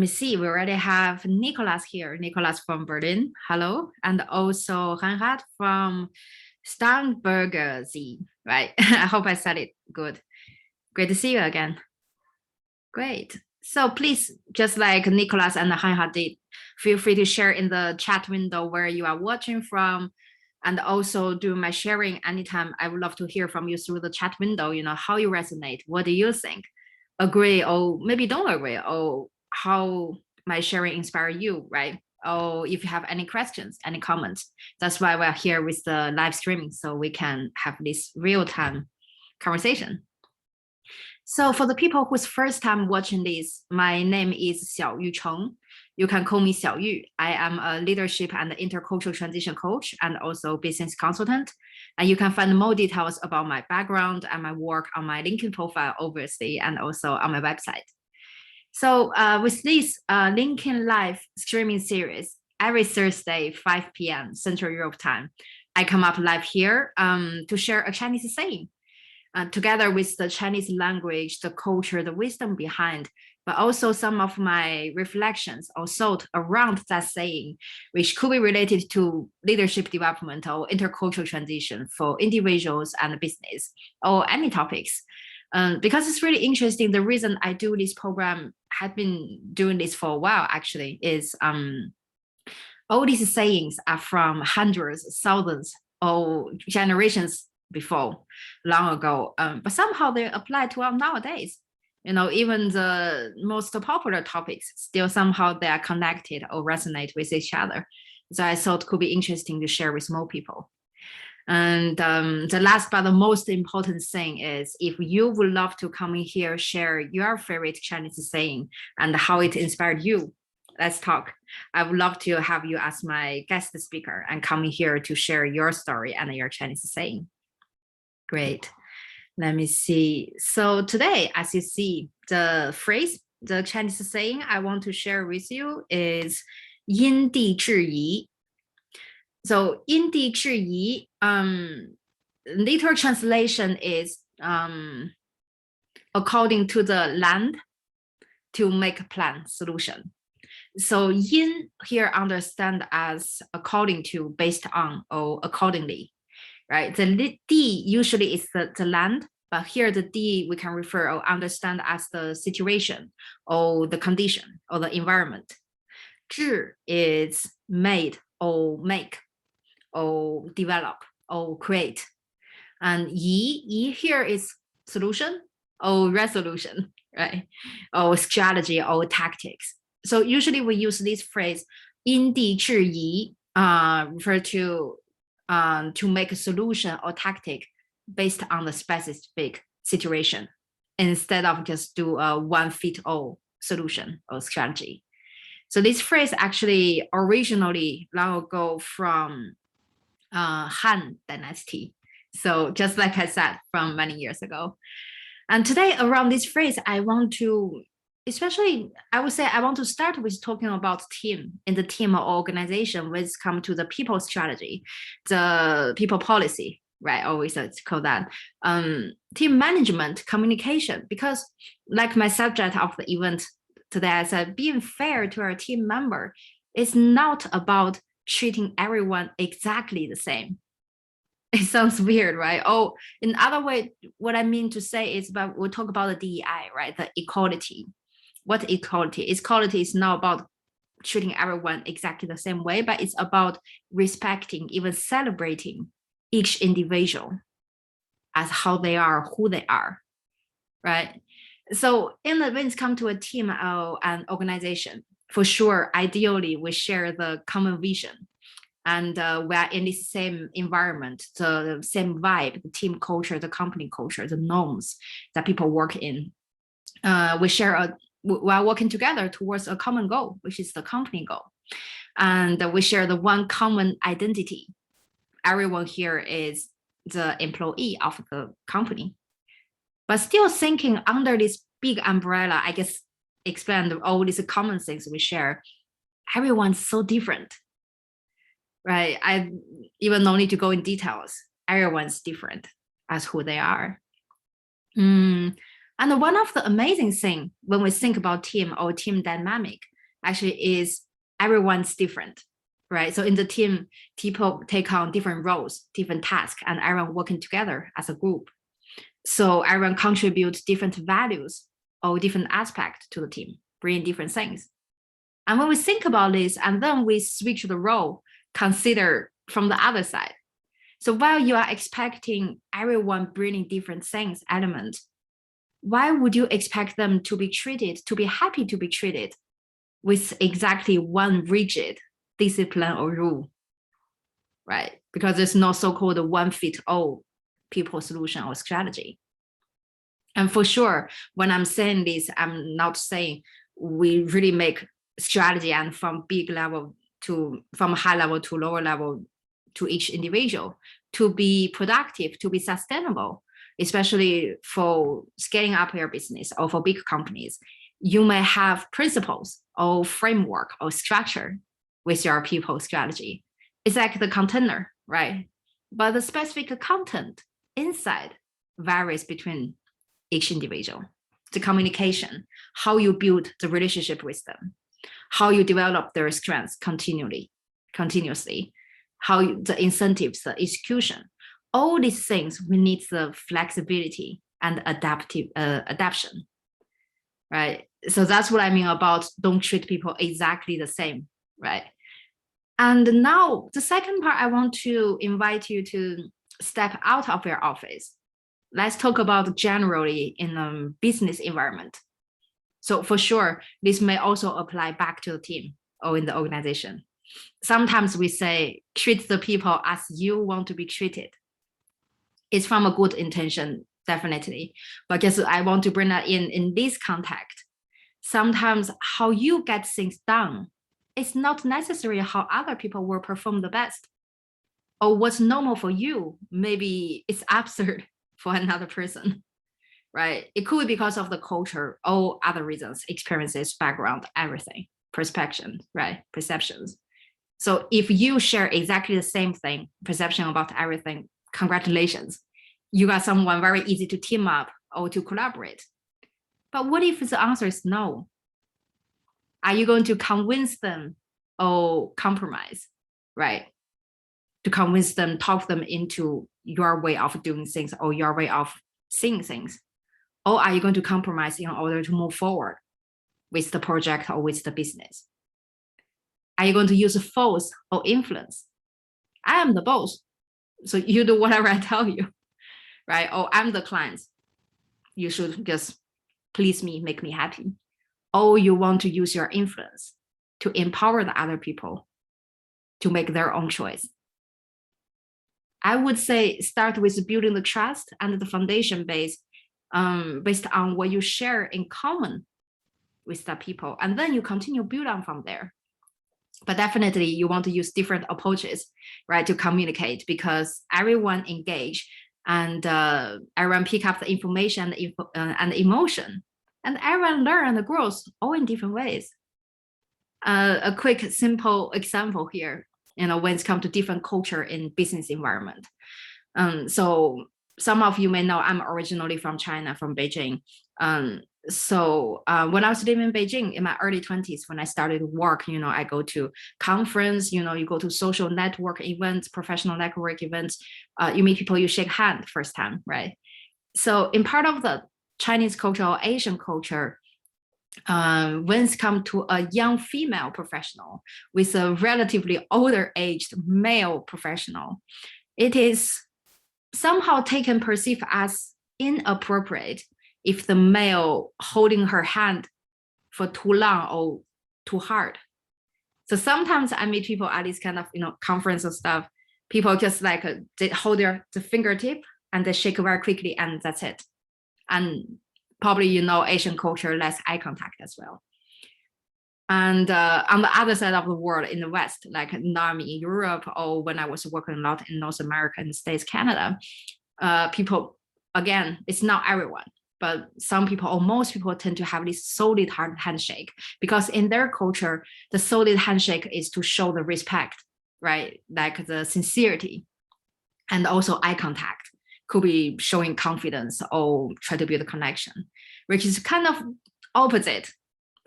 Let me see, we already have Nicholas here, Nicholas from Berlin. Hello. And also Hanhat from Starnberger Z, right? I hope I said it good. Great to see you again. Great. So please, just like Nicholas and Hanhat did, feel free to share in the chat window where you are watching from. And also do my sharing anytime. I would love to hear from you through the chat window, how you resonate. What do you think? Agree or maybe don't agree, or how my sharing inspire you, right? Or if you have any questions, any comments. That's why we're here with the live streaming, so we can have this real-time conversation. So for the people who's first time watching this, my name is XIAO-YU Cheng. You can call me XIAO-YU. I am a leadership and intercultural transition coach and also business consultant. And you can find more details about my background and my work on my LinkedIn profile, obviously, and also on my website. So with this LinkedIn live streaming series, every Thursday, 5 p.m. Central Europe time, I come up live here to share a Chinese saying. Together with the Chinese language, the culture, the wisdom behind, but also some of my reflections or thought around that saying, which could be related to leadership development or intercultural transition for individuals and business or any topics. Because it's really interesting, the reason I do this program, had been doing this for a while actually, is all these sayings are from hundreds, thousands, or generations before, long ago, but somehow they apply to us nowadays. Even the most popular topics, still somehow they are connected or resonate with each other. So I thought it could be interesting to share with more people. And the last but the most important thing is, if you would love to come in here, share your favorite Chinese saying and how it inspired you, let's talk. I would love to have you as my guest speaker and come in here to share your story and your Chinese saying. Great. Let me see. So today, as you see, the phrase, the Chinese saying I want to share with you is 因地制宜. So 因地制宜, literal translation is according to the land to make a plan solution. So yin here understand as according to, based on, or accordingly. Right, the D usually is the land, but here the D we can refer or understand as the situation or the condition or the environment. 制 is made or make or develop or create. And 宜 here is solution or resolution, right? Or strategy or tactics. So usually we use this phrase 因地制宜 refer to make a solution or tactic based on the specific situation, instead of just do a one-fit-all solution or strategy. So this phrase actually originally long ago from Han Dynasty. So just like I said, from many years ago. And today around this phrase, I want to, especially, I would say I want to start with talking about team in the team or organization when it comes to the people strategy, the people policy, right? Always it's called that. Team management, communication, because like my subject of the event today, I said, being fair to our team member is not about treating everyone exactly the same. It sounds weird, right? Oh, in other way, what I mean to say is, but we'll talk about the DEI, right? The equality. What equality? Equality is not about treating everyone exactly the same way, but it's about respecting, even celebrating each individual as how they are, who they are, right? So when it comes to a team or an organization, for sure, ideally, we share the common vision. And we are in the same environment, the same vibe, the team culture, the company culture, the norms that people work in. We are working together towards a common goal, which is the company goal. And we share the one common identity. Everyone here is the employee of the company. But still thinking under this big umbrella, I guess, explain all these common things we share. Everyone's so different. Right, I even no need to go in details. Everyone's different as who they are. And one of the amazing things when we think about team or team dynamic actually is everyone's different, right? So in the team, people take on different roles, different tasks, and everyone working together as a group. So everyone contributes different values or different aspects to the team, bringing different things. And when we think about this, and then we switch the role, consider from the other side. So while you are expecting everyone bringing different things, elements, why would you expect them to be treated, to be happy to be treated with exactly one rigid discipline or rule, right? Because there's no so-called one-fit-all people solution or strategy. And for sure, when I'm saying this, I'm not saying we really make strategy and from big level to, from high level to lower level to each individual to be productive, to be sustainable, especially for scaling up your business or for big companies. You may have principles or framework or structure with your people strategy. It's like the container, right? But the specific content inside varies between each individual. The communication, how you build the relationship with them, how you develop their strengths continuously, how the incentives, the execution, all these things, we need the flexibility and adaptation, right? So that's what I mean about don't treat people exactly the same, right? And now the second part, I want to invite you to step out of your office. Let's talk about generally in a business environment. So for sure, this may also apply back to the team or in the organization. Sometimes we say, treat the people as you want to be treated. It's from a good intention, definitely. But just I want to bring that in this context. Sometimes how you get things done, it's not necessarily how other people will perform the best. Or what's normal for you, maybe it's absurd for another person, right? It could be because of the culture or other reasons, experiences, background, everything, perception, right? Perceptions. So if you share exactly the same thing, perception about everything, congratulations, you got someone very easy to team up or to collaborate. But what if the answer is no? Are you going to convince them or compromise, right? To convince them, talk them into your way of doing things or your way of seeing things? Or are you going to compromise in order to move forward with the project or with the business? Are you going to use force or influence? I am the boss, so you do whatever I tell you, right? Or I'm the client, you should just please me, make me happy. Or you want to use your influence to empower the other people to make their own choice. I would say start with building the trust and the foundation based on what you share in common with the people, and then you continue build on from there. But definitely you want to use different approaches, right, to communicate, because everyone engage and everyone pick up the information and emotion, and everyone learn and grows all in different ways. A quick simple example here, when it comes to different culture in business environment. So some of you may know I'm originally from China, from Beijing. So when I was living in Beijing in my early 20s, when I started work, I go to conference, you go to social network events, professional network events, you meet people, you shake hand first time, right? So in part of the Chinese culture or Asian culture, when it comes to a young female professional with a relatively older aged male professional, it is somehow perceived as inappropriate if the male holding her hand for too long or too hard. So sometimes I meet people at this kind of conference and stuff. People just like they hold the fingertip and they shake very quickly, and that's it. And probably Asian culture less eye contact as well. And on the other side of the world, in the West, like now I'm in Europe, or when I was working a lot in North America, in the States, Canada, people, again, it's not everyone, but some people or most people tend to have this solid handshake, because in their culture, the solid handshake is to show the respect, right? Like the sincerity, and also eye contact could be showing confidence or try to build a connection, which is kind of opposite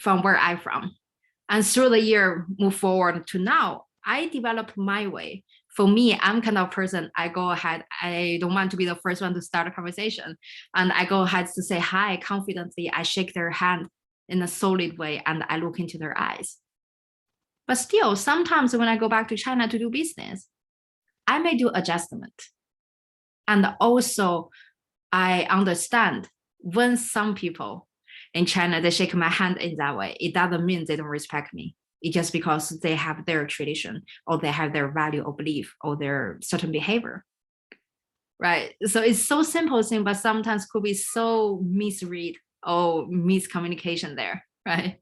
from where I'm from. And through the year, move forward to now, I develop my way. For me, I'm kind of person, I go ahead, I don't want to be the first one to start a conversation. And I go ahead to say hi confidently. I shake their hand in a solid way and I look into their eyes. But still, sometimes when I go back to China to do business, I may do adjustment. And also, I understand when some people in China, they shake my hand in that way, it doesn't mean they don't respect me. It's just because they have their tradition or they have their value or belief or their certain behavior, right? So it's so simple thing, but sometimes could be so misread or miscommunication there, right?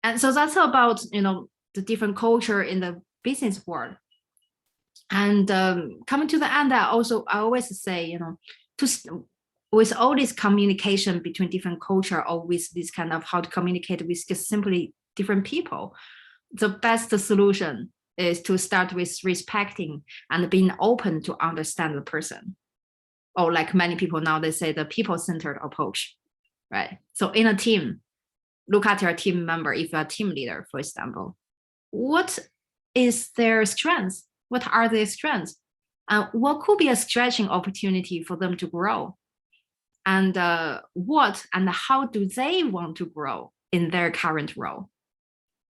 And so that's about, the different culture in the business world. And coming to the end, I always say, with all this communication between different culture or with this kind of how to communicate with just simply different people, the best solution is to start with respecting and being open to understand the person. Or like many people now, they say the people-centered approach, right? So in a team, look at your team member, if you're a team leader, for example, what is their strengths? What are their strengths? What could be a stretching opportunity for them to grow? And what and how do they want to grow in their current role?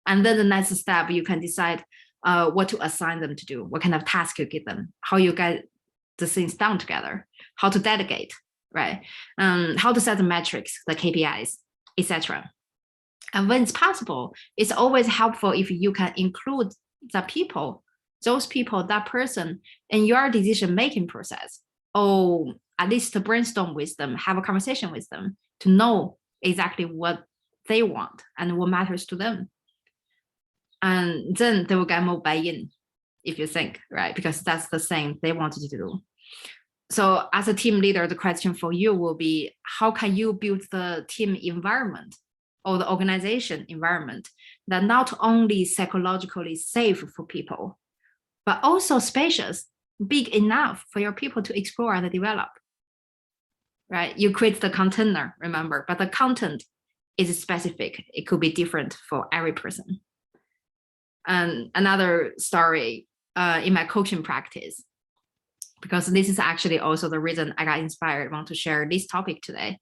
And then the next step, you can decide what to assign them to do, what kind of task you give them, how you get the things done together, how to delegate, right? How to set the metrics, the KPIs, etc. And when it's possible, it's always helpful if you can include the people, those people, that person in your decision-making process, or at least to brainstorm with them, have a conversation with them to know exactly what they want and what matters to them. And then they will get more buy-in, if you think, right? Because that's the thing they wanted to do. So as a team leader, the question for you will be, how can you build the team environment or the organization environment that not only psychologically safe for people, but also spacious, big enough for your people to explore and develop, right? You create the container, remember, but the content is specific. It could be different for every person. And another story in my coaching practice, because this is actually also the reason I got inspired, want to share this topic today,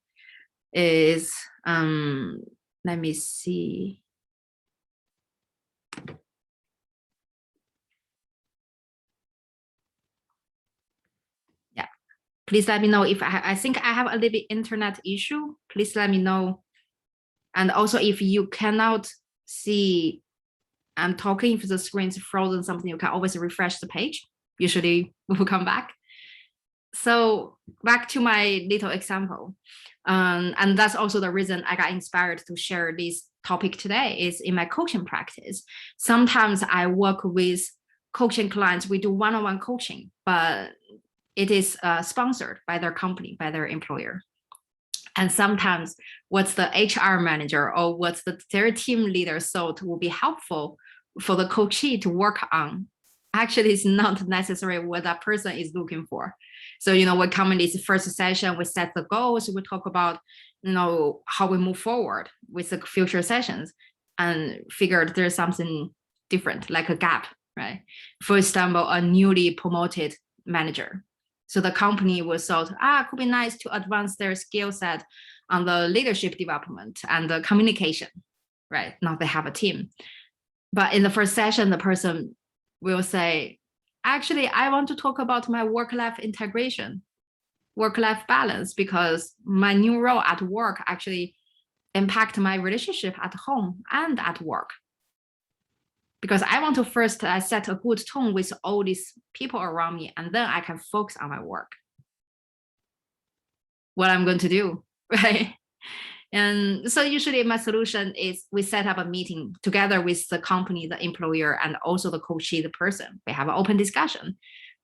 is, let me see. Yeah, please let me know if I think I have a little bit internet issue. Please let me know. And also if you cannot see I'm talking, if the screen is frozen, something, you can always refresh the page. Usually we will come back. So back to my little example. And that's also the reason I got inspired to share this topic today is in my coaching practice. Sometimes I work with coaching clients, we do one-on-one coaching, but it is sponsored by their company, by their employer. And sometimes what's the HR manager or what's their team leader thought will be helpful for the coachee to work on actually is not necessarily what that person is looking for. So, we come in this first session, we set the goals, we talk about, how we move forward with the future sessions and figured there's something different, like a gap, right? For example, a newly promoted manager. So the company was thought, it could be nice to advance their skill set on the leadership development and the communication, right? Now they have a team. But in the first session, the person will say, actually, I want to talk about my work-life integration, work-life balance, because my new role at work actually impact my relationship at home and at work. Because I want to first set a good tone with all these people around me, and then I can focus on my work. What I'm going to do, right? And so usually my solution is we set up a meeting together with the company, the employer, and also the coachee, the person. We have an open discussion.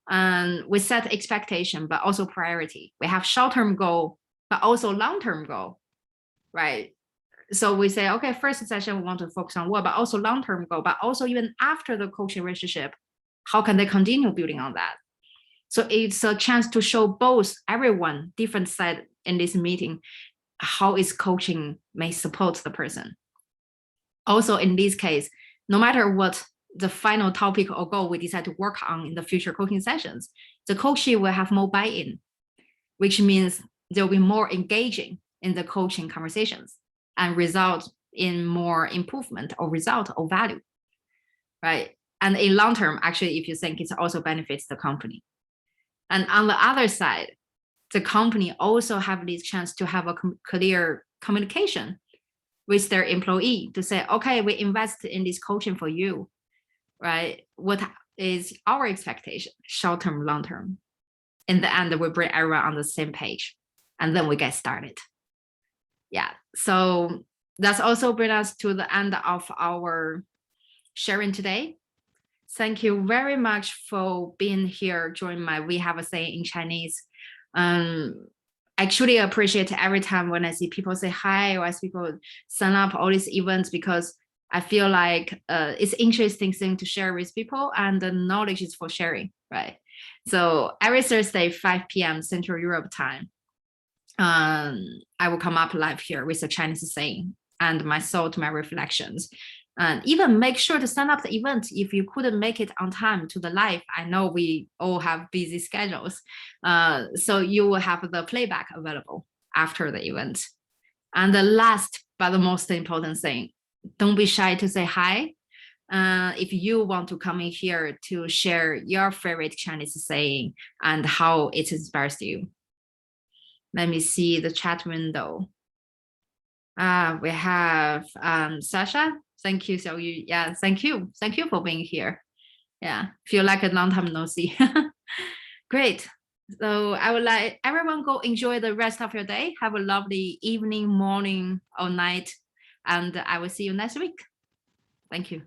And we set expectation, but also priority. We have short-term goal, but also long-term goal, right? So we say, okay, first session, we want to focus on what, but also long-term goal, but also even after the coaching relationship, how can they continue building on that? So it's a chance to show both everyone, different side in this meeting, how is coaching may support the person. Also, in this case, no matter what the final topic or goal we decide to work on in the future coaching sessions, the coachee will have more buy-in, which means they'll be more engaging in the coaching conversations and result in more improvement or result or value, right? And in long term, actually, if you think it also benefits the company. And on the other side, the company also have this chance to have a clear communication with their employee to say, okay, we invest in this coaching for you, right? What is our expectation, short term, long term? In the end, we bring everyone on the same page, and then we get started. Yeah, so that's also bring us to the end of our sharing today. Thank you very much for being here, join my We Have a Say in Chinese. I truly appreciate every time when I see people say hi or as people sign up all these events, because I feel like it's interesting thing to share with people, and the knowledge is for sharing, right? So every Thursday, 5 p.m. Central Europe time, I will come up live here with a Chinese saying and my thought, my reflections. And even make sure to sign up the event if you couldn't make it on time to the live. I know we all have busy schedules. So you will have the playback available after the event. And the last but the most important thing, don't be shy to say hi. If you want to come in here to share your favorite Chinese saying and how it inspires you. Let me see the chat window. We have Sasha. Thank you, XIAO-YU. Yeah, thank you. Thank you for being here. Yeah, feel like a long time no see. Great. So I would like everyone go enjoy the rest of your day. Have a lovely evening, morning, or night. And I will see you next week. Thank you.